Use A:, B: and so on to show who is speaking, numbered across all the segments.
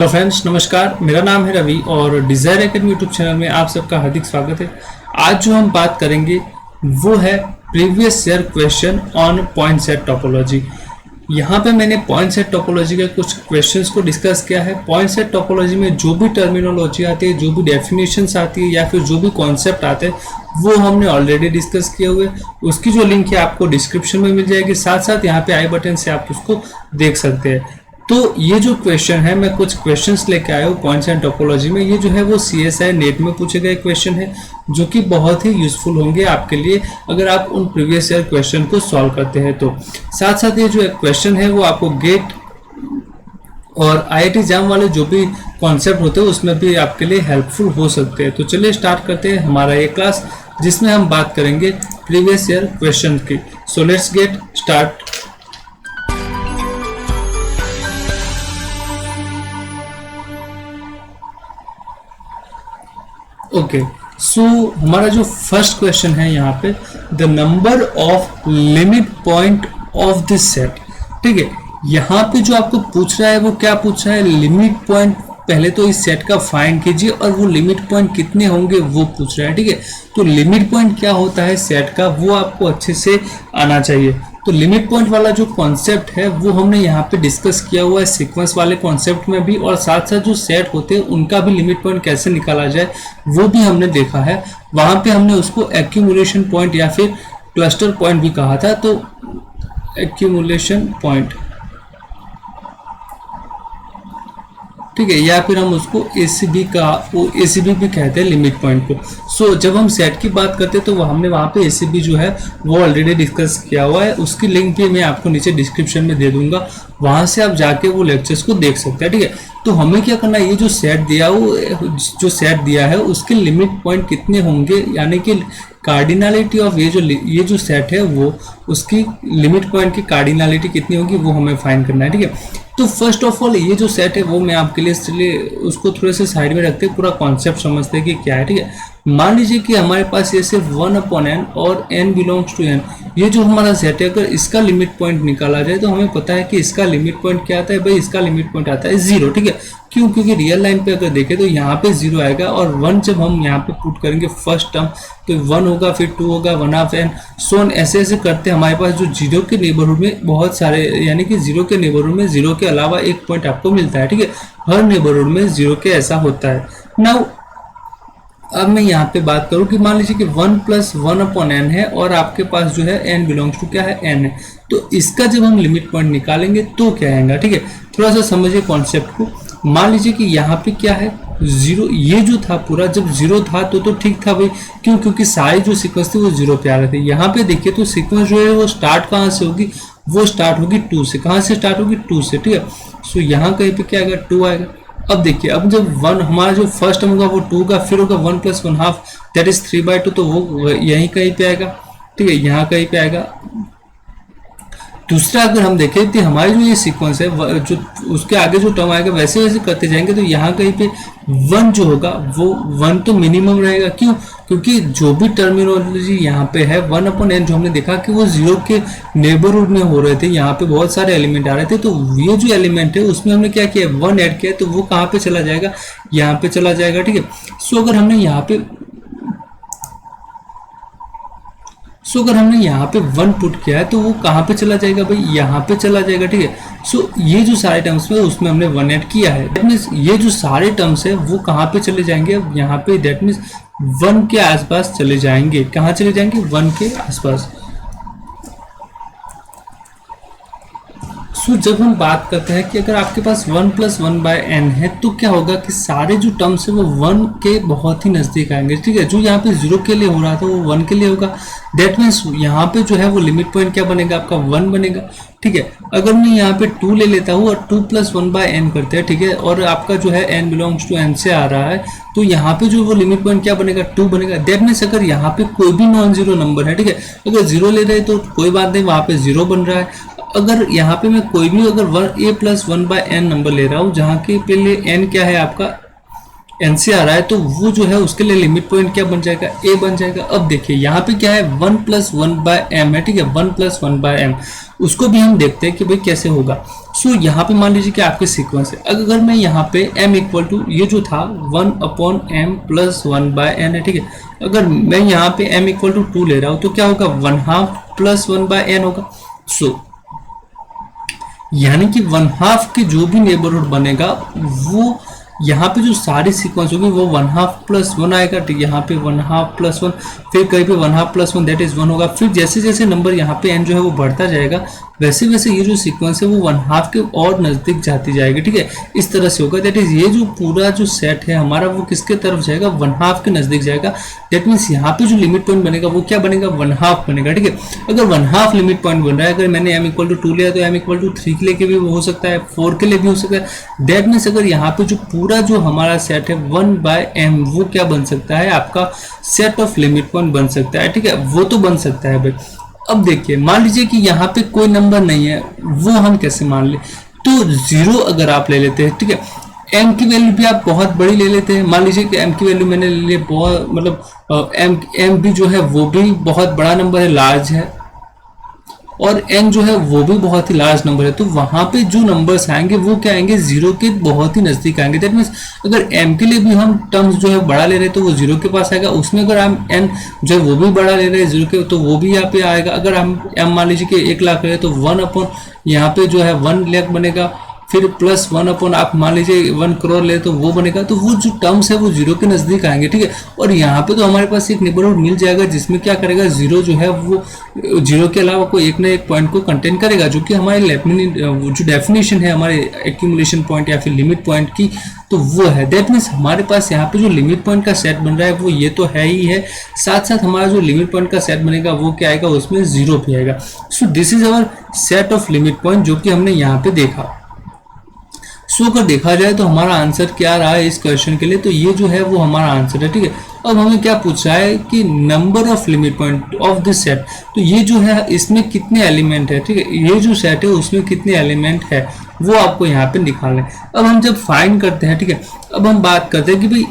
A: Hello friends, नमस्कार। मेरा नाम है रवि और डिज़ायर एकेडमी यूट्यूब चैनल में आप सबका हार्दिक स्वागत है। आज जो हम बात करेंगे वो है previous year question on point set topology. यहाँ पे मैंने पॉइंट सेट टोपोलॉजी के कुछ क्वेश्चंस को डिस्कस किया है। पॉइंट सेट टोपोलॉजी में जो भी टर्मिनोलॉजी आती है, जो भी डेफिनेशंस आती है या फिर जो भी कॉन्सेप्ट आते हैं वो हमने ऑलरेडी डिस्कस किए हुए। उसकी जो लिंक है आपको डिस्क्रिप्शन में मिल जाएगी, साथ साथ यहाँ पे आई बटन से आप उसको देख सकते हैं। तो ये जो क्वेश्चन है, मैं कुछ क्वेश्चंस लेके आया हूँ पॉइंट्स एंड टोपोलॉजी में। ये जो है वो CSI नेट में पूछे गए क्वेश्चन है जो कि बहुत ही यूजफुल होंगे आपके लिए अगर आप उन प्रीवियस ईयर क्वेश्चन को सॉल्व करते हैं तो। साथ साथ ये जो क्वेश्चन है वो आपको गेट और IIT JAM वाले जो भी कॉन्सेप्ट होते हैं उसमें भी आपके लिए हेल्पफुल हो सकते हैं। तो चलिए स्टार्ट करते हैं हमारा ये क्लास, जिसमें हम बात करेंगे प्रीवियस ईयर क्वेश्चन की। So let's get start. Okay, so हमारा जो फर्स्ट क्वेश्चन है यहाँ पे, the number of limit point of this set. ठीक है, यहाँ पे जो आपको पूछ रहा है वो क्या पूछ रहा है, लिमिट पॉइंट। पहले तो इस सेट का फाइंड कीजिए और वो लिमिट पॉइंट कितने होंगे वो पूछ रहा है। ठीक है, तो लिमिट पॉइंट क्या होता है सेट का वो आपको अच्छे से आना चाहिए। तो लिमिट पॉइंट वाला जो कॉन्सेप्ट है वो हमने यहाँ पे डिस्कस किया हुआ है सीक्वेंस वाले कॉन्सेप्ट में भी, और साथ साथ जो सेट होते हैं उनका भी लिमिट पॉइंट कैसे निकाला जाए वो भी हमने देखा है। वहाँ पे हमने उसको एक्यूमुलेशन पॉइंट या फिर क्लस्टर पॉइंट भी कहा था। तो एक्यूमुलेशन पॉइंट, ठीक है, या फिर हम उसको ACB का वो ACB भी कहते हैं लिमिट पॉइंट को। सो जब हम सेट की बात करते हैं तो हमने वहाँ पे ACB जो है वो ऑलरेडी डिस्कस किया हुआ है। उसकी लिंक भी मैं आपको नीचे डिस्क्रिप्शन में दे दूंगा, वहाँ से आप जाके वो लेक्चर्स को देख सकते हैं। ठीक है, तो हमें क्या करना है, ये जो सेट दिया वो जो सेट दिया है उसके लिमिट पॉइंट कितने होंगे, यानी कि कार्डिनलिटी ऑफ ये जो सेट है वो उसकी लिमिट पॉइंट की कार्डिनलिटी कितनी होगी वो हमें फाइंड करना है। ठीक है, तो फर्स्ट ऑफ ऑल ये जो सेट है वो मैं आपके लिए इसलिए उसको थोड़े से साइड में रखते पूरा कॉन्सेप्ट समझते हैं कि क्या है। ठीक है, मान लीजिए कि हमारे पास ये सिर्फ 1/n और n बिलोंग्स टू n, ये जो हमारा सेट है, अगर इसका लिमिट पॉइंट निकाला जाए तो हमें पता है कि इसका लिमिट पॉइंट क्या आता है भाई, इसका लिमिट पॉइंट आता है 0। ठीक है, क्यों? क्योंकि रियल लाइन पे अगर देखें तो यहाँ पे 0 आएगा और 1 जब हम यहाँ पे पुट करेंगे फर्स्ट टर्म तो 1 होगा, फिर 2 होगा, 1/2 n सोन ऐसे ऐसे करते हमारे पास जो 0 के नेबरहुड में बहुत सारे, यानी कि 0 के नेबरहुड में 0 के अलावा एक पॉइंट आपको मिलता है। ठीक है, हर नेबरहुड में 0 के ऐसा होता है। नाउ अब मैं यहाँ पे बात करूँ कि मान लीजिए कि 1 + 1/n है और आपके पास जो है n बिलोंग्स टू क्या है, n है। तो इसका जब हम लिमिट पॉइंट निकालेंगे तो क्या आएगा। ठीक है, थोड़ा सा समझिए कॉन्सेप्ट को। मान लीजिए कि यहाँ पे क्या है 0, ये जो था पूरा जब 0 था तो ठीक था भाई, क्यों? क्योंकि सारी जो सीक्वेंस थी वो 0 पे आ रहे थे। यहाँ पे देखिए तो सीक्वेंस जो है वो स्टार्ट कहाँ से होगी, वो स्टार्ट होगी 2 से। कहाँ से स्टार्ट होगी? 2 से। ठीक है, सो यहाँ कहीं पे क्या आएगा, 2 आएगा। अब देखिए, अब जब 1 हमारा जो फर्स्ट टर्म होगा वो 2 का, फिर होगा 1 + 1/2 दैट इज 3/2, तो वो यहीं कहीं पे आएगा। ठीक है, यहाँ कहीं पे आएगा। दूसरा अगर हम देखें तो हमारी जो ये सीक्वेंस है जो उसके आगे जो टर्म आएगा वैसे वैसे करते जाएंगे तो यहाँ कहीं पे 1 जो होगा वो 1 तो मिनिमम रहेगा। क्यों? क्योंकि जो भी टर्मिनोलॉजी यहाँ पे है 1/n जो हमने देखा कि वो 0 के नेबरहुड में हो रहे थे, यहाँ पे बहुत सारे एलिमेंट आ रहे थे। तो ये जो एलिमेंट है उसमें हमने क्या किया, 1 ऐड किया, तो वो कहाँ पे चला जाएगा, यहाँ पे चला जाएगा। ठीक है, सो अगर हमने यहाँ पे अगर हमने यहाँ पे 1 पुट किया है तो वो कहाँ पे चला जाएगा भाई, यहाँ पे चला जाएगा। ठीक है, सो ये जो सारे टर्म्स में उसमें हमने 1 ऐड किया है, दैट मीन्स ये जो सारे टर्म्स है वो कहाँ पे चले जाएंगे, अब यहाँ पे दैट मीन्स 1 के आसपास चले जाएंगे। कहाँ चले जाएंगे, 1 के आसपास। सो जब हम बात करते हैं कि अगर आपके पास 1 + 1/n है तो क्या होगा कि सारे जो टर्म्स है वो 1 के बहुत ही नज़दीक आएंगे। ठीक है, जो यहाँ पे 0 के लिए हो रहा था वो 1 के लिए होगा। दैट मीन्स यहाँ पे जो है वो लिमिट पॉइंट क्या बनेगा, आपका 1 बनेगा। ठीक है, अगर मैं यहाँ पे 2 ले लेता हूँ और 2 + 1/n करते हैं, ठीक है, और आपका जो है n बिलोंग्स टू n से आ रहा है, तो यहाँ पे जो वो लिमिट पॉइंट क्या बनेगा, 2 बनेगा। दैट मीन्स अगर यहाँ पे कोई भी नॉन जीरो नंबर है, ठीक है, अगर 0 ले रहे तो कोई बात नहीं, वहाँ पे 0 बन रहा है। अगर यहाँ पे मैं कोई भी अगर a + 1/n नंबर ले रहा हूँ जहाँ के पहले n क्या है आपका एन से आ रहा है तो वो जो है उसके लिए लिमिट पॉइंट क्या बन जाएगा, ए बन जाएगा। अब देखिए यहाँ पे क्या है 1+1/m है, ठीक है, 1+1/m, उसको भी हम देखते हैं कि भाई कैसे होगा। सो यहाँ पे मान लीजिए कि आपके सीक्वेंस है, अगर मैं यहाँ पे m इक्वल टू ये जो था 1/m+1/n है, ठीक है, अगर मैं यहाँ पे m इक्वल टू 2 ले रहा हूँ तो क्या होगा 1/2+1/n होगा। सो यानी कि 1/2 के जो भी नेबरहुड बनेगा वो यहाँ पे जो सारी सीक्वेंस होगी वो 1/2+1 आएगा, ठीक है, यहाँ पे 1/2+1, फिर कहीं पे 1/2+1 दैट इज 1 होगा। फिर जैसे जैसे नंबर यहाँ पे n जो है वो बढ़ता जाएगा वैसे वैसे ये जो सीक्वेंस है वो 1/2 के और नजदीक जाती जाएगी, ठीक है, इस तरह से होगा। दैट इज ये जो पूरा जो सेट है हमारा वो किसके तरफ जाएगा, 1/2 के नजदीक जाएगा। दैट मीन्स यहाँ पे जो लिमिट पॉइंट बनेगा वो क्या बनेगा, 1/2 बनेगा, ठीक है। अगर 1/2 लिमिट पॉइंट बन रहा है, अगर मैंने m इक्वल टू 2 लिया तो m इक्वल टू 3 के लिए के भी हो सकता है, 4 के लिए भी हो सकता है। दैट मीन्स अगर यहाँ पे जो पूरा जो हमारा सेट है 1/m वो क्या बन सकता है, आपका सेट ऑफ लिमिट पॉइंट बन सकता है, ठीक है, वो तो बन सकता है भाई। अब देखिए मान लीजिए कि यहाँ पे कोई नंबर नहीं है, वो हम कैसे मान ले, तो 0 अगर आप ले लेते हैं, ठीक है, m की वैल्यू भी आप बहुत बड़ी ले लेते हैं। मान लीजिए कि m की वैल्यू मैंने ले ली बहुत, मतलब m भी जो है वो भी बहुत बड़ा नंबर है, लार्ज है, और n जो है वो भी बहुत ही लार्ज नंबर है, तो वहां पे जो नंबर्स आएंगे वो क्या आएंगे, 0 के बहुत ही नजदीक आएंगे। दैट मीन्स अगर m के लिए भी हम टर्म्स जो है बड़ा ले रहे हैं तो वो 0 के पास आएगा, उसमें अगर हम n जो है वो भी बड़ा ले रहे हैं 0 के, तो वो भी यहाँ पे आएगा। अगर हम m मान लीजिए कि 1 लाख ले रहे हैं तो 1 यहाँ पे जो है 1 लाख बनेगा, फिर +1 आप मान लीजिए 1 करोड़ ले तो वो बनेगा, तो वो जो टर्म्स है वो 0 के नजदीक आएंगे, ठीक है। और यहाँ पे तो हमारे पास एक नेबरहुड मिल जाएगा जिसमें क्या करेगा, 0 जो है वो 0 के अलावा कोई एक ना एक पॉइंट को कंटेन करेगा, जो कि हमारे जो डेफिनेशन है हमारे एक्यूमुलेशन पॉइंट या फिर लिमिट पॉइंट की, तो वो है। दैट मीन्स हमारे पास यहाँ पे जो लिमिट पॉइंट का सेट बन रहा है वो ये तो है ही है, साथ साथ हमारा जो लिमिट पॉइंट का सेट बनेगा वो क्या आएगा, उसमें 0 भी आएगा। So this is our set of limit point जो कि हमने यहाँ पे देखा। सो अगर देखा जाए तो हमारा आंसर क्या रहा है इस क्वेश्चन के लिए, तो ये जो है वो हमारा आंसर है, ठीक है। अब हमें क्या पूछ रहा है कि number of limit point of this set, तो ये जो है इसमें कितने एलिमेंट है, ठीक है, ये जो सेट है उसमें कितने एलिमेंट है वो आपको यहाँ पे निकालना है। अब हम जब फाइंड करते हैं, ठीक है, अब हम बात करते हैं कि भाई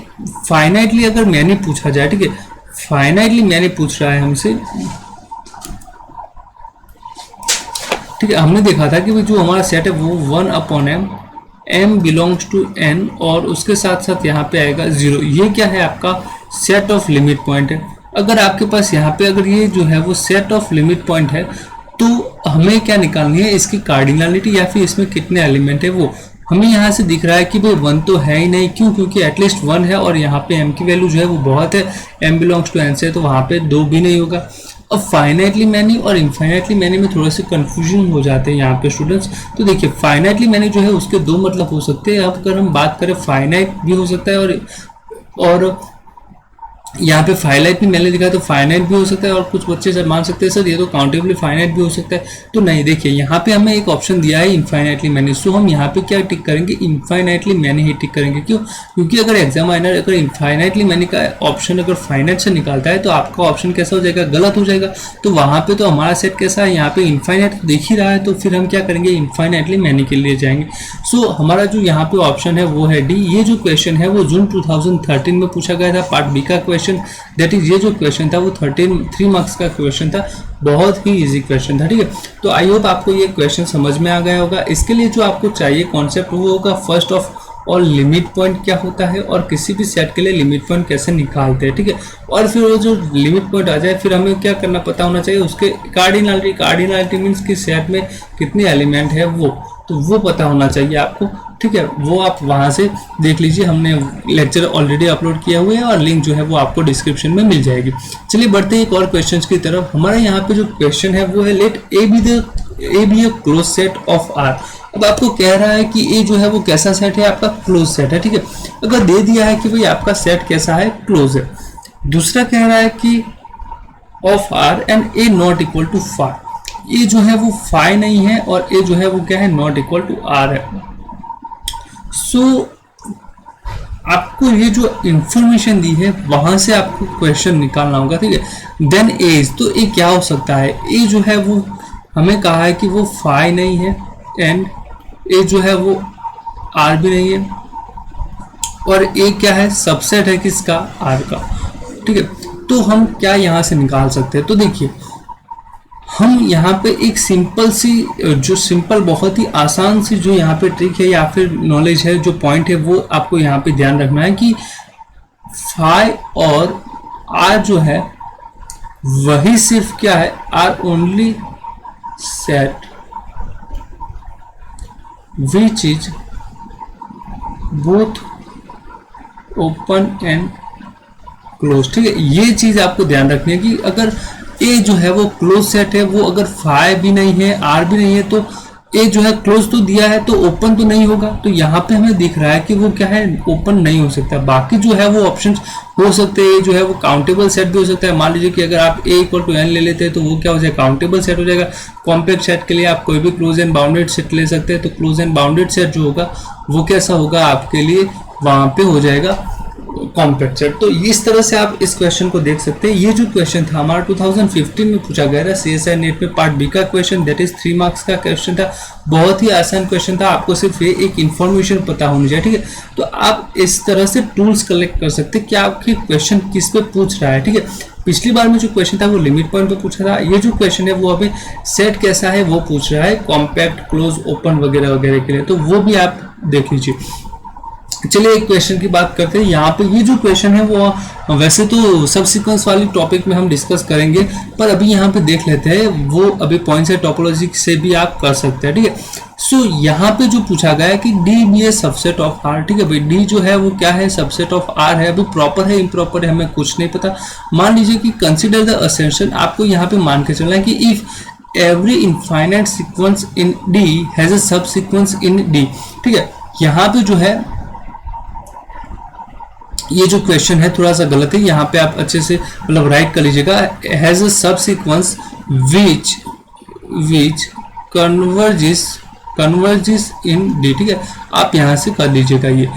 A: फाइनाइटली अगर मैंने पूछा जाए, ठीक है, फाइनाइटली मैंने पूछ रहा है हमसे, ठीक है, हमने देखा था कि भाई जो हमारा सेट है वो 1/m, m belongs to n, और उसके साथ साथ यहाँ पे आएगा 0। ये क्या है, आपका सेट ऑफ लिमिट पॉइंट है। अगर आपके पास यहाँ पे अगर ये जो है वो सेट ऑफ लिमिट पॉइंट है तो हमें क्या निकालनी है, इसकी कार्डिनलिटी या फिर इसमें कितने एलिमेंट है वो। हमें यहाँ से दिख रहा है कि भाई 1 तो है ही नहीं, क्यों, क्योंकि एटलीस्ट 1 है, और यहाँ पे m की वैल्यू जो है वो बहुत है, m बिलोंग्स टू n से, तो वहाँ पे 2 भी नहीं होगा। अब फाइनाइटली मैनी और इनफाइनाइटली मैनी में थोड़ा सा कंफ्यूजन हो जाते हैं यहाँ पे स्टूडेंट्स। तो देखिए फाइनाइटली मैनी जो है उसके 2 मतलब हो सकते हैं। अब अगर हम बात करें फाइनाइट भी हो सकता है और यहाँ पे फाइनाइट भी मैंने लिखा है तो फाइनाइट भी हो सकता है, और कुछ बच्चे सर मान सकते हैं सर ये तो काउंटेबली फाइनाइट भी हो सकता है। तो नहीं, देखिए यहाँ पे हमें एक ऑप्शन दिया है इनफाइनाइटली मैनी, सो हम यहाँ पे क्या टिक करेंगे, इनफाइनाइटली मैनी ही टिक करेंगे। क्यों, क्योंकि अगर एग्जामिनर अगर इनफाइनाइटली मैनी का ऑप्शन अगर फाइनाइट से निकालता है तो आपका ऑप्शन कैसा हो जाएगा, गलत हो जाएगा। तो वहाँ पे तो हमारा सेट कैसा है, यहाँ पे इनफाइनाइट दिख ही रहा है, तो फिर हम क्या करेंगे, इनफाइनाइटली मैनी के लिए जाएंगे। सो हमारा जो यहाँ पे ऑप्शन है वो है डी। ये जो क्वेश्चन है वो जून 2013 में पूछा गया था, पार्ट बी का क्वेश्चन। दैट इज ये जो क्वेश्चन था वो 3 मार्क्स का क्वेश्चन था, बहुत ही इजी क्वेश्चन था, ठीक है। तो आई होप आपको ये क्वेश्चन समझ में आ गया होगा। इसके लिए जो आपको चाहिए कॉन्सेप्ट वो होगा first of all limit point क्या होता है और किसी भी सेट के लिए लिमिट पॉइंट कैसे निकालते हैं, ठीक है। और फिर वो जो लिमिट पॉइंट आ जाए फिर हमें क्या करना पता होना चाहिए, उसके कार्डिनलिटी मीन्स कि सेट में कितने एलिमेंट है वो, तो वो पता होना चाहिए आपको, ठीक है। वो आप वहाँ से देख लीजिए, हमने लेक्चर ऑलरेडी अपलोड किया हुआ है और लिंक जो है वो आपको डिस्क्रिप्शन में मिल जाएगी। चलिए बढ़ते हैं एक और क्वेश्चन की तरफ। हमारा यहाँ पे जो क्वेश्चन है वो है let A be a close set of R. अब आपको कह रहा है कि ए जो है वो कैसा सेट है, आपका क्लोज सेट है, ठीक है। अगर दे दिया है कि भाई आपका सेट कैसा है, क्लोज है। दूसरा कह रहा है कि of R and A not equal to phi. A जो है वो फाई नहीं है और ए जो है वो क्या है, नॉट इक्वल टू आर है। सो आपको ये जो इंफॉर्मेशन दी है वहां से आपको क्वेश्चन निकालना होगा, ठीक है। देन एज, तो ए क्या हो सकता है, ए जो है वो हमें कहा है कि वो फाई नहीं है, एंड ए जो है वो आर भी नहीं है, और ए क्या है, सबसेट है किसका, आर का। ठीक है, तो हम क्या यहाँ से निकाल सकते हैं, तो देखिए हम यहाँ पे एक सिंपल सी जो सिंपल बहुत ही आसान सी जो यहाँ पे ट्रिक है या फिर नॉलेज है, जो पॉइंट है वो आपको यहाँ पे ध्यान रखना है कि फाई और आर जो है वही सिर्फ क्या है, R only set which is both open and close. ठीक है, ये चीज आपको ध्यान रखनी है कि अगर ए जो है वो क्लोज सेट है, वो अगर फाई भी नहीं है आर भी नहीं है, तो ए जो है क्लोज तो दिया है तो ओपन तो नहीं होगा। तो यहाँ पे हमें दिख रहा है कि वो क्या है, ओपन नहीं हो सकता। बाकी जो है वो ऑप्शन हो सकते हैं, जो है वो काउंटेबल सेट भी हो सकता है। मान लीजिए कि अगर आप ए इक्वल टू एन ले लेते हैं तो वो क्या हो जाएगा, काउंटेबल सेट हो जाएगा। कॉम्पैक्ट सेट के लिए आप कोई भी क्लोज एंड बाउंडेड सेट ले सकते हैं, तो क्लोज एंड बाउंडेड सेट जो होगा वो कैसा होगा आपके लिए, वहां पे हो जाएगा कॉम्पैक्ट सेट। तो इस तरह से आप इस क्वेश्चन को देख सकते हैं। ये जो क्वेश्चन था हमारा 2015 में पूछा गया था CSI नेट में पार्ट बी का क्वेश्चन, दैट इज 3 मार्क्स का क्वेश्चन था। बहुत ही आसान क्वेश्चन था, आपको सिर्फ ये एक इन्फॉर्मेशन पता होनी चाहिए। ठीक है, तो आप इस तरह से टूल्स कलेक्ट कर सकते हैं कि आपके क्वेश्चन किस पे पूछ रहा है। ठीक है, पिछली बार में जो क्वेश्चन था वो लिमिट पॉइंट पे पूछा था, ये जो क्वेश्चन है वो अभी सेट कैसा है वो पूछ रहा है, कॉम्पैक्ट, क्लोज, ओपन वगैरह वगैरह के लिए, तो वो भी आप देख लीजिए। चलिए एक क्वेश्चन की बात करते हैं। यहाँ पे ये जो क्वेश्चन है वो वैसे तो सब सीक्वेंस वाली टॉपिक में हम डिस्कस करेंगे, पर अभी यहाँ पे देख लेते हैं, वो अभी पॉइंट्स है टोपोलॉजी से भी आप कर सकते हैं। ठीक है, सो यहाँ पे जो पूछा गया है कि D be a subset of R. ठीक है भाई, डी जो है वो क्या है, सबसेट ऑफ आर है। अभी प्रॉपर है इम्प्रॉपर है हमें कुछ नहीं पता। मान लीजिए कि कंसिडर द असेंशन, आपको यहाँ पे मान के चलना है कि if every infinite sequence in D has a सब सीक्वेंस इन डी। ठीक है, यहाँ पे जो है ये जो क्वेश्चन है थोड़ा सा गलत है, यहाँ पे आप अच्छे से मतलब राइट कर लीजिएगा। Has a subsequence which converges in D. ठीक है, आप यहाँ से कर लीजिएगा ये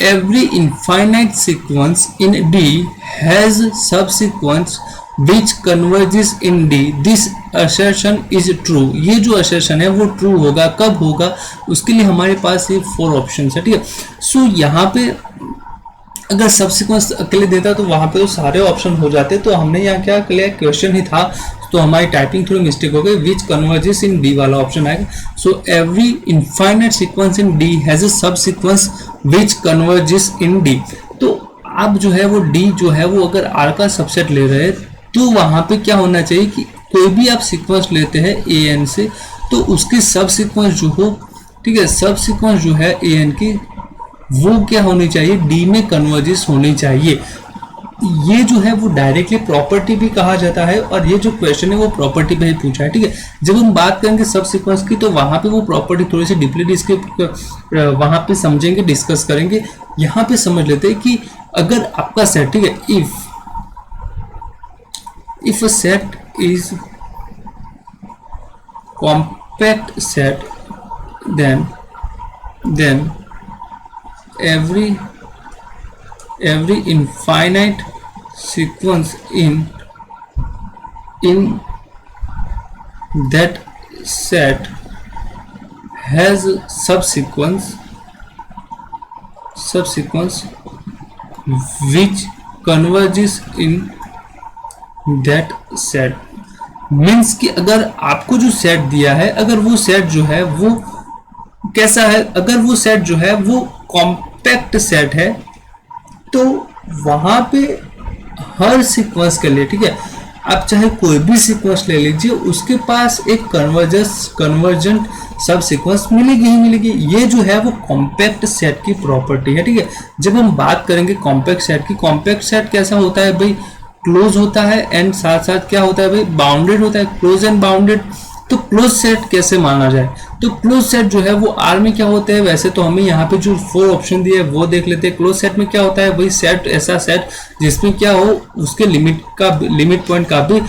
A: every infinite sequence in D has subsequence which converges in D, this assertion is true. ये जो असर्शन है वो ट्रू होगा, कब होगा, उसके लिए हमारे पास ये 4 ऑप्शन है। ठीक है, सो यहाँ पे अगर सब सीक्वेंस अकेले देता तो वहां पे तो सारे ऑप्शन हो जाते, तो हमने यहाँ क्या किया, क्वेश्चन ही था तो हमारी टाइपिंग थोड़ी मिस्टेक हो गई, विच कन्वर्जेस इन डी वाला ऑप्शन आएगा। So every infinite sequence in D has a subsequence which converges in D. तो आप जो है वो डी जो है वो अगर आर का सबसेट ले रहे हैं तो वहां पे क्या होना चाहिए कि कोई भी आप सीक्वेंस लेते हैं ए एन से, तो उसके सब सीक्वेंस जो हो, ठीक है, सब सीक्वेंस जो है ए एन की वो क्या होनी चाहिए, डी में कन्वर्जेस होनी चाहिए। ये जो है वो डायरेक्टली प्रॉपर्टी भी कहा जाता है, और ये जो क्वेश्चन है वो प्रॉपर्टी पे ही पूछा है। ठीक है, जब हम बात करेंगे सब सीक्वेंस की तो वहां पे वो प्रॉपर्टी थोड़ी सी डीपली वहां पे समझेंगे, डिस्कस करेंगे। यहाँ पे समझ लेते हैं कि अगर आपका सेट, ठीक है, if a set is compact set then every infinite sequence in that set has subsequence which converges in that set। Means कि अगर आपको जो सेट दिया है, अगर वो सेट जो है वो कैसा है, अगर वो सेट जो है वो कॉम्पैक्ट सेट है तो वहां पे हर सीक्वेंस के लिए, ठीक है, आप चाहे कोई भी सीक्वेंस ले लीजिए, उसके पास एक कन्वर्जेंट सब सीक्वेंस मिलेगी ही मिलेगी। ये जो है वो कॉम्पैक्ट सेट की प्रॉपर्टी है। ठीक है, जब हम बात करेंगे कॉम्पैक्ट सेट की, कॉम्पैक्ट सेट कैसा होता है भाई, क्लोज होता है एंड साथ साथ क्या होता है भाई, बाउंडेड होता है, क्लोज एंड बाउंडेड। तो क्लोज सेट कैसे माना जाए, तो क्लोज सेट जो है वो आर में क्या होता है, वैसे तो हमें यहाँ पे जो 4 ऑप्शन दिए वो देख लेते हैं। क्लोज सेट में क्या होता है भाई, सेट ऐसा सेट जिसमें क्या हो, उसके लिमिट पॉइंट का भी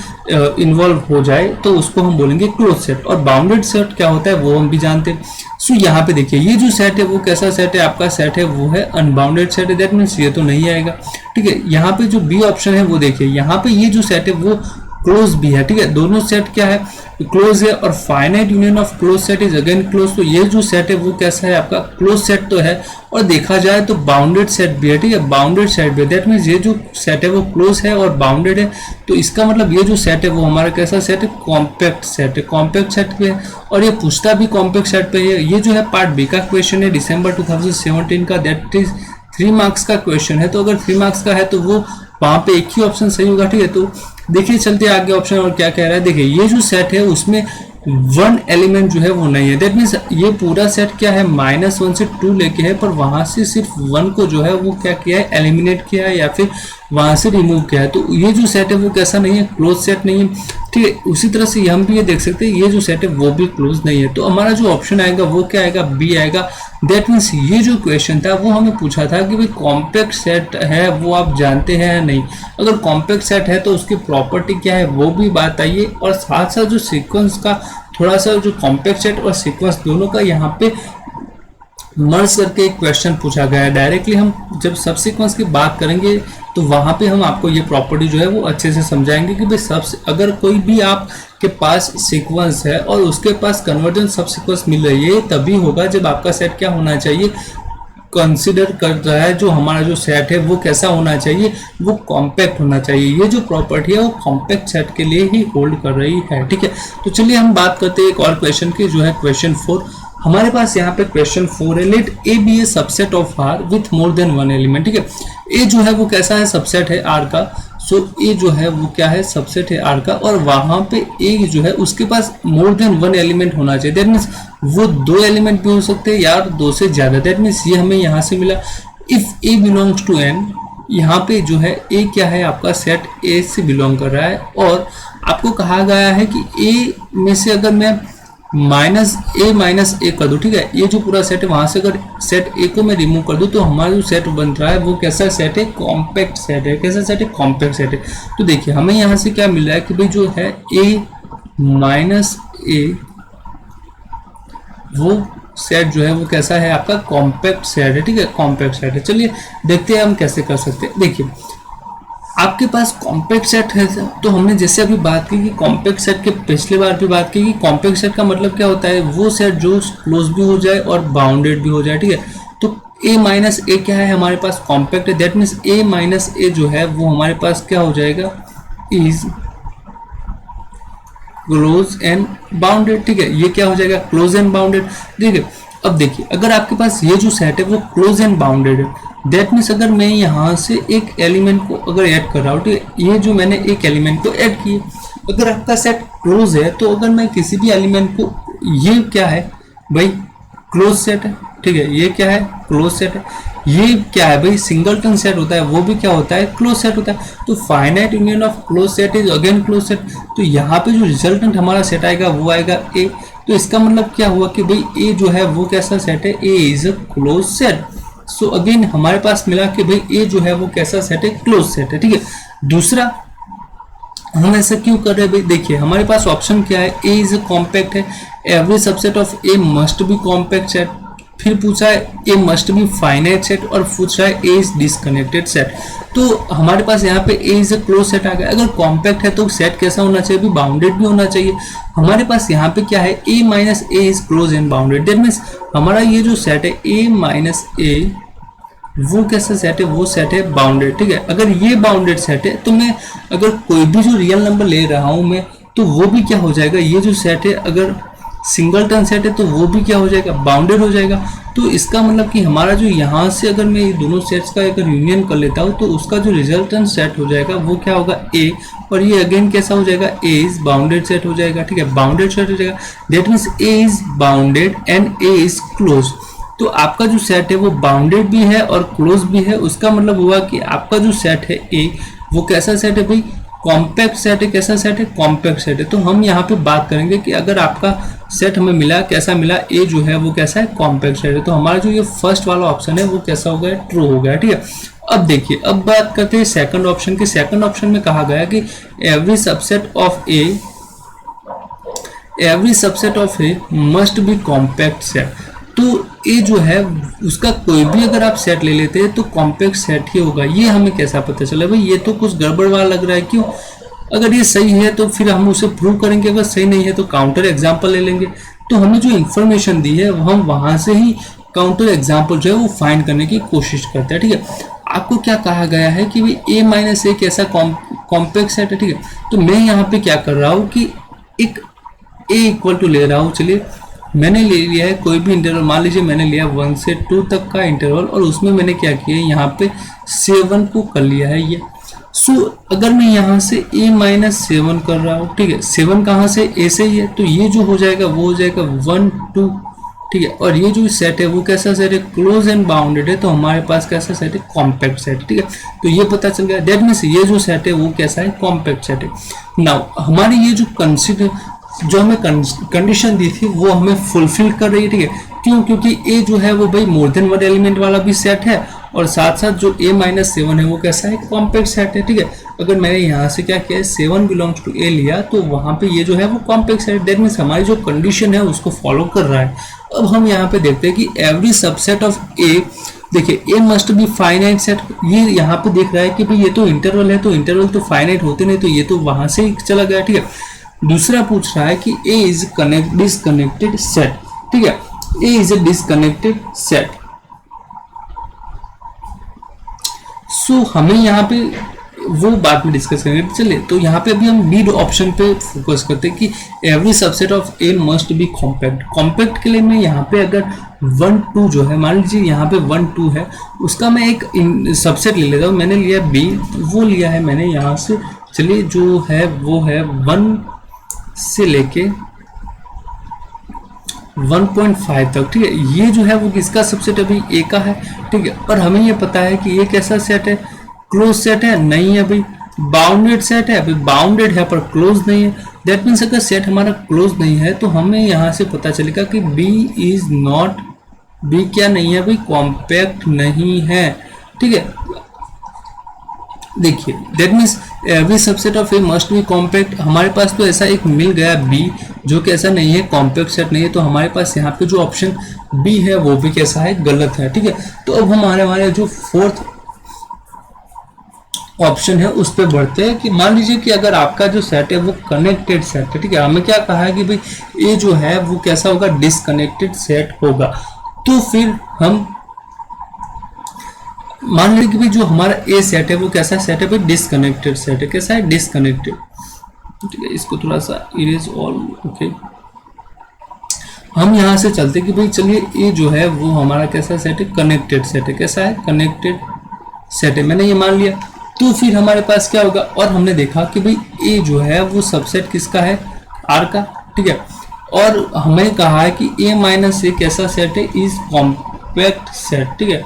A: इन्वॉल्व हो जाए तो उसको हम बोलेंगे क्लोज सेट। और बाउंडेड सेट क्या होता है वो हम भी जानते हैं। सो यहाँ पे देखिए ये जो सेट है वो कैसा सेट है, आपका सेट है वो है अनबाउंडेड सेट है, दैट मीन्स ये तो नहीं आएगा। ठीक है, यहाँ पे जो बी ऑप्शन है वो देखिए, यहाँ पे ये जो सेट है वो क्लोज भी है, ठीक है। दोनों सेट क्या है, क्लोज है, और finite union of close set is again close. तो ये जो सेट है वो कैसा है आपका, क्लोज सेट तो है, और देखा जाए तो बाउंडेड सेट भी है, ठीक है, बाउंडेड सेट भी है। दैट मीन्स ये जो सेट है वो क्लोज है और बाउंडेड है, तो इसका मतलब ये जो सेट है वो हमारा कैसा सेट है, कॉम्पैक्ट सेट है, कॉम्पैक्ट सेट पे है, और ये पूछता भी कॉम्पैक्ट सेट पे है। ये जो है पार्ट बी का क्वेश्चन है दिसंबर 2017 का, दैट इज 3 मार्क्स का क्वेश्चन है। तो अगर 3 मार्क्स का है तो वो वहां पे एक ही ऑप्शन सही होगा, ठीक है। तो देखिए चलते आगे ऑप्शन और क्या कह रहा है। देखिए ये जो सेट है उसमें 1 एलिमेंट जो है वो नहीं है। दैट मीन्स ये पूरा सेट क्या है, -1 से 2 लेके है, पर वहां से सिर्फ 1 को जो है वो क्या किया है, एलिमिनेट किया है या फिर वहां से रिमूव किया है। तो ये जो सेट है वो कैसा नहीं है, क्लोज सेट नहीं है, ठीक है। उसी तरह से हम भी ये देख सकते हैं ये जो सेट है वो भी क्लोज नहीं है। तो हमारा जो ऑप्शन आएगा वो क्या आएगा, बी आएगा। दैट मीन्स ये जो क्वेश्चन था वो हमें पूछा था कि भाई कॉम्पैक्ट सेट है वो आप जानते हैं या नहीं। अगर कॉम्पैक्ट सेट है तो उसकी प्रॉपर्टी क्या है वो भी बात आइए, और साथ साथ जो सीक्वेंस का थोड़ा सा जो कॉम्पैक्ट सेट और सीक्वेंस दोनों का यहाँ पे मर्ज करके एक क्वेश्चन पूछा गया है। डायरेक्टली हम जब सब सीक्वेंस की बात करेंगे तो वहां पे हम आपको ये प्रॉपर्टी जो है वो अच्छे से समझाएंगे कि भाई सब अगर कोई भी आपके पास सीक्वेंस है और उसके पास कन्वर्जेंट सब सीक्वेंस मिल रही है, तभी होगा जब आपका सेट क्या होना चाहिए, कंसिडर कर रहा है जो हमारा जो सेट है वो कैसा होना चाहिए, वो कॉम्पैक्ट होना चाहिए। ये जो प्रॉपर्टी है वो कॉम्पैक्ट सेट के लिए ही होल्ड कर रही है, ठीक है। तो चलिए हम बात करते हैं एक और क्वेश्चन की, जो है क्वेश्चन 4। हमारे पास यहाँ पे क्वेश्चन 4 है, let A be a subset of R with more than 1 element, ठीक है। ए जो है वो कैसा है, सबसेट है आर का। सो ए जो है वो क्या है, सबसेट है आर का, और वहां पे ए जो है उसके पास मोर देन 1 एलिमेंट होना चाहिए। दैट मीन्स वो 2 एलिमेंट भी हो सकते हैं या 2 से ज्यादा। दैट मीन्स ये हमें यहाँ से मिला, if A belongs to N, यहाँ पे जो है ए क्या है आपका सेट ए से बिलोंग कर रहा है, और आपको कहा गया है कि ए में से अगर मैं -a कर दूं, ठीक है, ये जो पूरा सेट है वहां से अगर सेट ए को मैं रिमूव कर दूं तो हमारा जो सेट बन रहा है वो कैसा सेट है, कॉम्पैक्ट सेट है। कैसा सेट है, कॉम्पैक्ट सेट है। तो देखिए हमें यहाँ से क्या मिल रहा है कि भाई जो है a-a वो सेट जो है वो कैसा है आपका, कॉम्पैक्ट सेट है, ठीक है, कॉम्पैक्ट सेट है। चलिए देखते हैं हम कैसे कर सकते हैं। देखिए आपके पास कॉम्पैक्ट सेट है, तो हमने जैसे अभी बात की कि कॉम्पैक्ट सेट के पिछले बार भी बात की कि कॉम्पैक्ट सेट का मतलब क्या होता है, वो सेट जो क्लोज भी हो जाए और बाउंडेड भी हो जाए, ठीक है। तो a माइनस ए क्या है हमारे पास, कॉम्पैक्ट है। दैट मीन्स a माइनस ए जो है वो हमारे पास क्या हो जाएगा, इज क्लोज एंड बाउंडेड, ठीक है। ये क्या हो जाएगा, क्लोज एंड बाउंडेड, ठीक है। अब देखिए अगर आपके पास ये जो सेट है वो क्लोज एंड बाउंडेड है, दैट मीन्स अगर मैं यहाँ से एक एलिमेंट को अगर ऐड कर रहा हूँ, ठीक है, ये जो मैंने एक एलिमेंट को ऐड किए, अगर आपका सेट क्लोज है तो अगर मैं किसी भी एलिमेंट को, ये क्या है भाई, क्लोज सेट है, ठीक है, ये क्या है, क्लोज सेट है। ये क्या है भाई, सिंगलटन सेट होता है, वो भी क्या होता है, क्लोज सेट होता है। तो finite union of close set is again close set. तो यहाँ पे जो रिजल्टेंट हमारा सेट आएगा वो आएगा ए। तो इसका मतलब क्या हुआ कि भाई ए जो है वो कैसा सेट है, A is a closed set. So again हमारे पास मिला कि भाई ए जो है वो कैसा सेट है, क्लोज सेट है, ठीक है। दूसरा हम ऐसा क्यों कर रहे हैं भाई, देखिए हमारे पास ऑप्शन क्या है, ए इज अ कॉम्पैक्ट है, every subset of A must be compact set. फिर पूछा है ए मस्ट बी फाइनाइट सेट, और पूछा है ए इज डिसकनेक्टेड सेट। तो हमारे पास यहाँ पे ए इज अ क्लोज सेट आ गया। अगर कॉम्पैक्ट है तो सेट कैसा होना चाहिए, भी बाउंडेड भी होना चाहिए। हमारे पास यहाँ पे क्या है, A minus A is closed and bounded. That means हमारा ये जो सेट है ए माइनस ए वो कैसा सेट है, वो सेट है बाउंडेड, ठीक है। अगर ये बाउंडेड सेट है तो मैं अगर कोई भी जो रियल नंबर ले रहा हूं मैं, तो वो भी क्या हो जाएगा, ये जो सेट है अगर सिंगलटन सेट है तो वो भी क्या हो जाएगा, बाउंडेड हो जाएगा। तो इसका मतलब कि हमारा जो यहाँ से अगर मैं ये दोनों सेट्स का अगर यूनियन कर लेता हूँ तो उसका जो रिजल्टेंट सेट हो जाएगा वो क्या होगा, ए, और ये अगेन कैसा हो जाएगा, ए इज बाउंडेड सेट हो जाएगा, ठीक है, बाउंडेड सेट हो जाएगा। That means A is bounded and A is close. तो आपका जो सेट है वो बाउंडेड भी है और क्लोज भी है। उसका मतलब हुआ कि आपका जो सेट है ए वो कैसा सेट है भाई, कॉम्पैक्ट सेट है। कैसा सेट है, कॉम्पैक्ट सेट है। तो हम यहाँ पे बात करेंगे कि अगर आपका सेट हमें मिला, कैसा मिला, ए जो है वो कैसा है, कॉम्पैक्ट सेट है। तो हमारा जो ये फर्स्ट वाला ऑप्शन है वो कैसा हो गया, ट्रू हो गया, ठीक है। अब देखिए अब बात करते हैं सेकंड ऑप्शन की। सेकंड ऑप्शन में कहा गया कि every subset of A must be compact set. तो ये जो है उसका कोई भी अगर आप सेट ले लेते हैं तो कॉम्पैक्ट सेट ही होगा। ये हमें कैसा पता चला भाई, ये तो कुछ गड़बड़ वाला लग रहा है। क्यों, अगर ये सही है तो फिर हम उसे प्रूव करेंगे, अगर सही नहीं है तो काउंटर एग्जाम्पल ले लेंगे। तो हमें जो इंफॉर्मेशन दी है हम वहां से ही काउंटर एग्जाम्पल जो है वो फाइंड करने की कोशिश करते हैं। ठीक है, आपको क्या कहा गया है कि भाई a माइनस ए कैसा कॉम्प्लेक्स सेट है। ठीक है, तो मैं यहाँ पे क्या कर रहा हूँ कि एक a इक्वल टू ले रहा हूँ। चलिए मैंने ले लिया है कोई भी इंटरवल, मान लीजिए मैंने लिया 1 से 2 तक का इंटरवल, और उसमें मैंने क्या किया है यहाँ पे 7 को कर लिया है ये। सो अगर मैं यहाँ से a माइनस 7 कर रहा हूँ, ठीक है, 7 कहाँ से, a से ही है, तो ये जो हो जाएगा वो हो जाएगा 1 2। ठीक है, और ये जो सेट है वो कैसा सेट है, क्लोज एंड बाउंडेड है, तो हमारे पास कैसा सेट है, कॉम्पैक्ट सेट। ठीक है, तो ये पता चल गया, दैट मीन्स ये जो सेट है वो कैसा है, कॉम्पैक्ट सेट है। नाउ हमारी ये जो जो हमें कंडीशन दी थी वो हमें फुलफिल कर रही है। ठीक है, क्यों, क्योंकि ए जो है वो भाई मोर देन 1 एलिमेंट वाला भी सेट है, और साथ साथ जो a माइनस 7 है वो कैसा है, कॉम्पैक्ट सेट है। ठीक है, अगर मैंने यहाँ से क्या किया है 7 बिलोंग्स टू a लिया, तो वहाँ पे ये जो है वो कॉम्पैक्ट सेट, दैट मीन्स हमारी जो कंडीशन है उसको फॉलो कर रहा है। अब हम यहाँ पे देखते हैं कि एवरी सबसेट ऑफ a, देखिए a must be finite set, ये यहाँ पे देख रहा है कि भाई ये तो इंटरवल है, तो इंटरवल तो फाइनाइट होते नहीं, तो ये तो वहां से ही चला गया। ठीक है, दूसरा पूछ रहा है कि a इज डिसकनेक्टेड सेट। ठीक है, a is a disconnected set. So हमें यहाँ पे वो बाद में डिस्कस करेंगे। चलिए, तो यहाँ पे अभी हम नीड ऑप्शन पे फोकस करते हैं कि every subset of A must be compact. Compact के लिए मैं यहाँ पे अगर 1 2 जो है, मान लीजिए यहाँ पे 1 2 है, उसका मैं एक सबसेट ले लेता हूँ। मैंने लिया बी, वो लिया है मैंने यहाँ से, चलिए जो है वो है 1 से लेके 1.5 तक। ठीक है, ये जो है वो किसका सबसेट अभी ए का है। ठीक है, और हमें ये पता है कि ये कैसा सेट है, क्लोज सेट है, नहीं है भाई, बाउंडेड सेट है, अभी बाउंडेड है पर क्लोज नहीं है। दैट मीन्स अगर सेट हमारा क्लोज नहीं है तो हमें यहाँ से पता चलेगा कि बी इज नॉट, बी क्या नहीं है भाई, कॉम्पैक्ट नहीं है। ठीक है, देखिए that means every subset of A must be compact. हमारे पास तो ऐसा एक मिल गया बी जो कि ऐसा नहीं है, कॉम्पैक्ट सेट नहीं है, तो हमारे पास यहाँ पे जो ऑप्शन बी है वो भी कैसा है, गलत है। ठीक है, तो अब हमारे जो फोर्थ ऑप्शन है उस पर बढ़ते हैं कि मान लीजिए कि अगर आपका जो सेट है वो कनेक्टेड सेट है। ठीक है, हमें क्या कहा है कि भाई ए जो है वो कैसा होगा, डिसकनेक्टेड सेट होगा। तो फिर हम मान लीजिए कि भाई जो हमारा ए सेट है वो कैसा सेट है भाई, डिसकनेक्टेड सेट है। कैसा है, डिसकनेक्टेड। ठीक है, इसको थोड़ा सा इरेज ऑल। ओके, हम यहाँ से चलते कि भाई चलिए ए जो है वो हमारा कैसा सेट है, कनेक्टेड सेट है। कैसा है, कनेक्टेड सेट है, मैंने ये मान लिया। तो फिर हमारे पास क्या होगा, और हमने देखा कि भाई ए जो है वो सबसेट किसका है, आर का। ठीक है, और हमें कहा है कि ए माइनस ए कैसा सेट है, इज कॉम्पैक्ट सेट। ठीक है,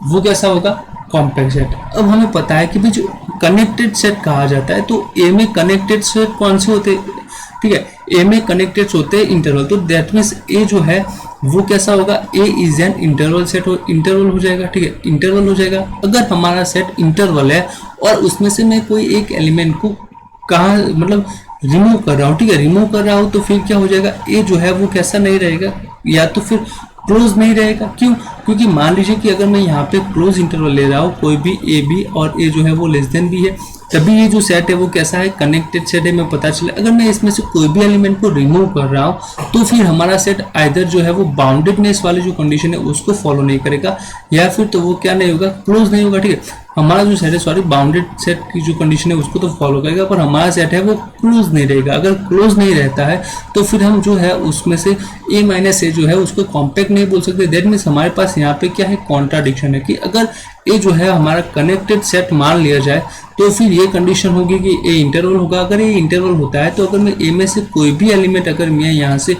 A: वो कैसा होगा, कॉम्पैक्ट सेट। अब हमें पता है कि भाई जो कनेक्टेड सेट कहा जाता है, तो ए में कनेक्टेड सेट कौन से होते हैं, ठीक है, ए में कनेक्टेड होते हैं इंटरवल, तो दैट मीन्स ए जो है वो कैसा होगा, A is an interval set, interval हो जाएगा। ठीक है, इंटरवल हो जाएगा। अगर हमारा सेट इंटरवल है और उसमें से मैं कोई एक एलिमेंट को कहाँ मतलब रिमूव कर रहा हूँ, ठीक है, रिमूव कर रहा हूँ, तो फिर क्या हो जाएगा, ए जो है वो कैसा नहीं रहेगा, या तो फिर क्लोज नहीं रहेगा। क्यों, क्योंकि मान लीजिए कि अगर मैं यहाँ पे क्लोज इंटरवल ले रहा हूँ, कोई भी ए बी, और ए जो है वो लेस देन बी है, तभी ये जो सेट है वो कैसा है, कनेक्टेड सेट है। मैं पता चले अगर मैं इसमें से कोई भी एलिमेंट को रिमूव कर रहा हूँ तो फिर हमारा सेट आइदर जो है वो बाउंडेडनेस वाली जो कंडीशन है उसको फॉलो नहीं करेगा, या फिर तो वो क्या नहीं होगा, क्लोज नहीं होगा। ठीक है, हमारा जो सेट है, सॉरी, बाउंडेड सेट की जो कंडीशन है उसको तो फॉलो करेगा, पर हमारा सेट है वो क्लोज नहीं रहेगा। अगर क्लोज नहीं रहता है तो फिर हम जो है उसमें से ए माइनस ए जो है उसको कॉम्पैक्ट नहीं बोल सकते। दैट मीन्स हमारे पास यहाँ पे क्या है, कॉन्ट्राडिक्शन है कि अगर ए जो है हमारा कनेक्टेड सेट मान लिया जाए तो फिर ये कंडीशन होगी कि ए इंटरवल होगा। अगर ये इंटरवल होता है तो अगर मैं ए में से कोई भी एलिमेंट अगर मैं यहाँ से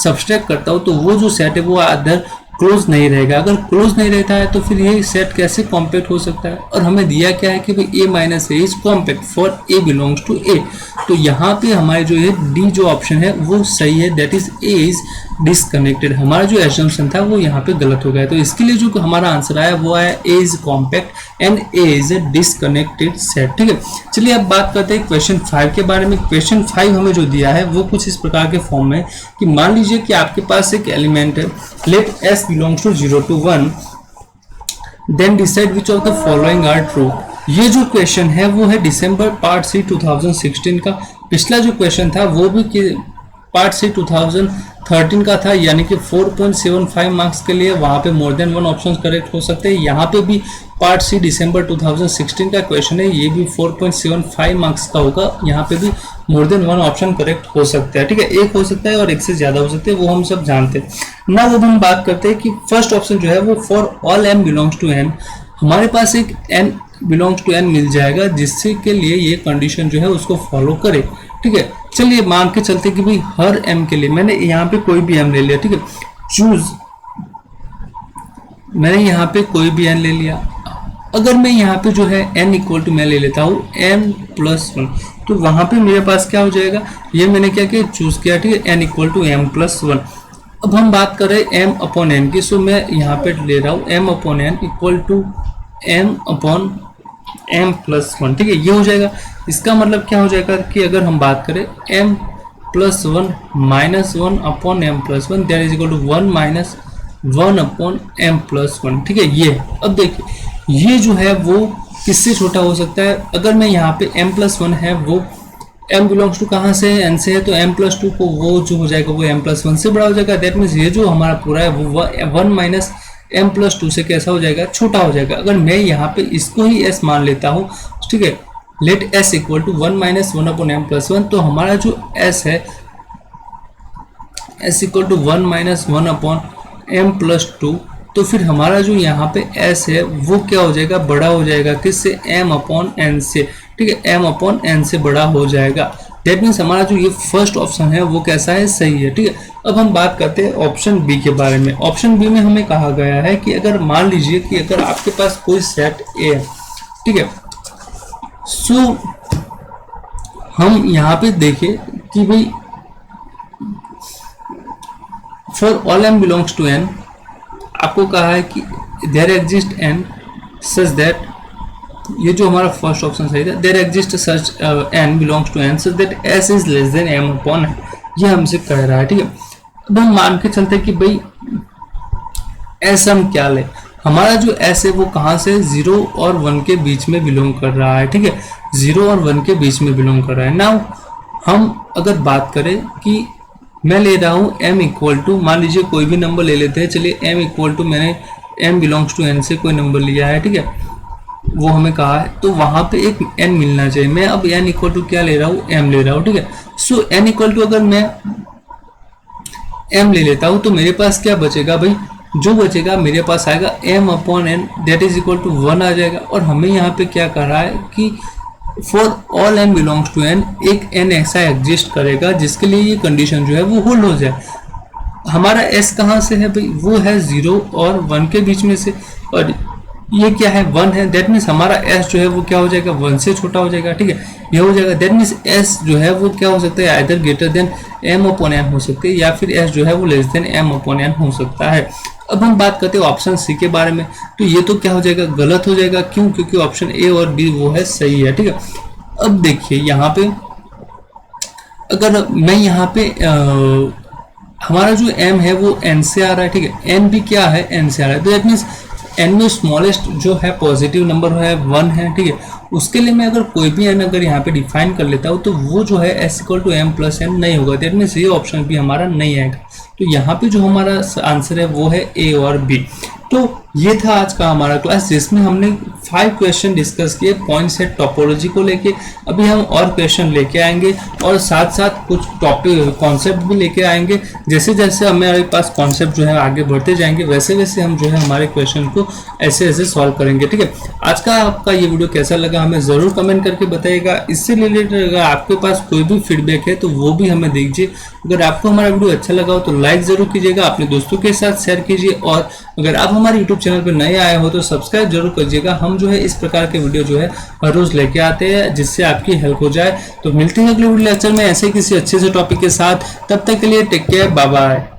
A: सब्सट्रैक्ट करता हूँ तो वो जो सेट है वो अदर क्लोज नहीं रहेगा। अगर क्लोज नहीं रहता है तो फिर ये सेट कैसे कॉम्पैक्ट हो सकता है। और हमें दिया क्या है कि भाई A minus A is compact for a belongs to A. तो यहाँ पे हमारे जो है डी जो ऑप्शन है वो सही है, that is a is disconnected. हमारा जो एजम्पशन था वो यहाँ पे गलत हो गया। तो इसके लिए जो हमारा आंसर आया वो आया A is compact and A is a disconnected set. ठीक है, चलिए अब बात करते हैं क्वेश्चन 5 के बारे में। क्वेश्चन 5 हमें जो दिया है वो कुछ इस प्रकार के फॉर्म में कि मान लीजिए कि आपके पास एक एलिमेंट है, let S belongs to 0 to 1, then decide which of the following are true। ये जो क्वेश्चन है वो है दिसंबर पार्ट सी 2016 का। पिछला जो क्वेश्चन था वो भी पार्ट सी 2013 का था, यानी कि 4.75 मार्क्स के लिए वहाँ पे more than one option correct हो सकते हैं। यहाँ पे भी पार्ट सी दिसंबर 2016 का क्वेश्चन है, ये भी 4.75 मार्क्स का होगा। यहाँ पे भी more than one option correct हो सकता है, ठीक है। एक हो सकता है और एक से ज्यादा हो सकते हैं, वो हम सब जानते हैं ना। वो हम बात करते हैं कि फर्स्ट ऑप्शन जो है वो for all m belongs to n, हमारे पास एक n बिलोंग्स टू n मिल जाएगा जिससे के लिए ये कंडीशन जो है उसको फॉलो करे, ठीक है। चलिए मान के चलते कि भाई हर m के लिए मैंने यहाँ पे कोई भी m ले लिया, ठीक है। चूज, मैंने यहाँ पे कोई भी n ले लिया। अगर मैं यहाँ पे जो है n इक्वल टू मैं ले लेता हूँ m+1, तो वहां पे मेरे पास क्या हो जाएगा, ये मैंने क्या किया चूज किया, ठीक है, n इक्वल टू m+1। अब हम बात कर रहे हैं m अपॉन n की, सो मैं यहाँ पे ले रहा हूँ m upon n equal to m upon m+1, ठीक है। ये हो जाएगा। इसका मतलब क्या हो जाएगा कि अगर हम बात करें m+1 -1 upon m+1 that is equal to 1 - 1 upon m+1, ठीक है। ये अब देखिए ये जो है वो किससे छोटा हो सकता है। अगर मैं यहाँ पे m+1 है वो m बिलोंग्स टू कहाँ से है, n से है, तो m+2 को वो जो हो जाएगा वो m+1 से बड़ा हो जाएगा। दैट मीन्स ये जो हमारा पूरा है वो 1 - m+2 से कैसा हो जाएगा, छोटा हो जाएगा। अगर मैं यहाँ पे इसको ही s मान लेता हूँ, ठीक है, let s equal to 1 - 1 upon m+1, तो हमारा जो s है s equal to 1 - 1 upon m+2, तो फिर हमारा जो यहाँ पे s है वो क्या हो जाएगा, बड़ा हो जाएगा किससे, m अपॉन n से, ठीक है, m अपॉन n से बड़ा हो जाएगा। दैट मीन्स हमारा जो ये फर्स्ट ऑप्शन है वो कैसा है, सही है, ठीक है। अब हम बात करते हैं ऑप्शन बी के बारे में। ऑप्शन बी में हमें कहा गया है कि अगर मान लीजिए कि अगर आपके पास कोई सेट ए है, ठीक है, सो हम यहाँ पे देखें कि भाई for all m belongs to n, आपको कहा है कि there exist n such that, ये जो हमारा फर्स्ट ऑप्शन सही था, there exist such n belongs to n such that s is less than m upon n, ये हमसे कह रहा है, ठीक है। अब हम मान के चलते हैं कि भाई s हम क्या ले, हमारा जो s है वो कहाँ से 0 और 1 के बीच में बिलोंग कर रहा है, ठीक है, 0 और 1 के बीच में बिलोंग कर रहा है। नाउ हम अगर बात करें कि मैं ले रहा हूँ m इक्वल टू, मान लीजिए कोई भी नंबर ले लेते हैं, चलिए m इक्वल टू मैंने m बिलोंग्स टू n से कोई नंबर लिया है, ठीक है, वो हमें कहा है, तो वहां पे एक n मिलना चाहिए। मैं अब n इक्वल टू क्या ले रहा हूँ, m ले रहा हूँ, ठीक है। सो n इक्वल टू अगर मैं m ले लेता हूँ तो मेरे पास क्या बचेगा भाई, जो बचेगा मेरे पास आएगा m upon n that is equal to 1 आ जाएगा। और हमें यहाँ पे क्या कर रहा है कि for all n belongs to n, एक n ऐसा एग्जिस्ट करेगा जिसके लिए ये कंडीशन जो है वो होल्ड हो जाए। हमारा s कहाँ से है भाई, वो है 0 और 1 के बीच में से, और ये क्या है 1 है। दैट मीन्स हमारा s जो है वो क्या हो जाएगा, 1 से छोटा हो जाएगा, ठीक है, ये हो जाएगा। दैट मीन्स s जो है वो क्या हो सकता है, either greater than m upon n हो सकते हैं, या फिर s जो है वो less than m upon n हो सकता है। अब हम बात करते हैं ऑप्शन सी के बारे में, तो ये तो क्या हो जाएगा, गलत हो जाएगा। क्यों, क्योंकि ऑप्शन ए और बी वो है सही है, ठीक है। अब देखिए यहाँ पे अगर मैं यहाँ पे हमारा जो m है वो n से आ रहा है, ठीक है, n भी क्या है, n से आ रहा है, तो दैट मीन्स n में स्मॉलेस्ट जो है पॉजिटिव नंबर है 1 है, ठीक है। उसके लिए मैं अगर कोई भी n अगर यहाँ पे डिफाइन कर लेता हूँ तो वो जो है s इक्वल टू m+n नहीं होगा। दैट मीन्स ये ऑप्शन भी हमारा नहीं आएगा। तो यहाँ पे जो हमारा आंसर है वो है ए और बी। तो ये था आज का हमारा क्लास जिसमें हमने 5 क्वेश्चन डिस्कस किए पॉइंट सेट टोपोलॉजी को लेके। अभी हम और क्वेश्चन लेके आएंगे और साथ साथ कुछ टॉपिक कॉन्सेप्ट भी लेके आएंगे। जैसे जैसे हमारे पास कॉन्सेप्ट जो है आगे बढ़ते जाएंगे वैसे वैसे हम जो है हमारे क्वेश्चन को ऐसे ऐसे सॉल्व करेंगे, ठीक है। आज का आपका ये वीडियो कैसा लगा हमें ज़रूर कमेंट करके बताइएगा। इससे रिलेटेड अगर आपके पास कोई भी फीडबैक है तो वो भी हमें दीजिए। अगर आपको हमारा वीडियो अच्छा लगा हो तो लाइक ज़रूर कीजिएगा, अपने दोस्तों के साथ शेयर कीजिए, और अगर आप हमारे यूट्यूब चैनल पर नए आए हो तो सब्सक्राइब जरूर कीजिएगा। हम जो है इस प्रकार के वीडियो जो है हर रोज लेके आते हैं जिससे आपकी हेल्प हो जाए। तो मिलते हैं अगले वीडियो लेक्चर में ऐसे किसी अच्छे से टॉपिक के साथ। तब तक के लिए टेक केयर, बाय बाय।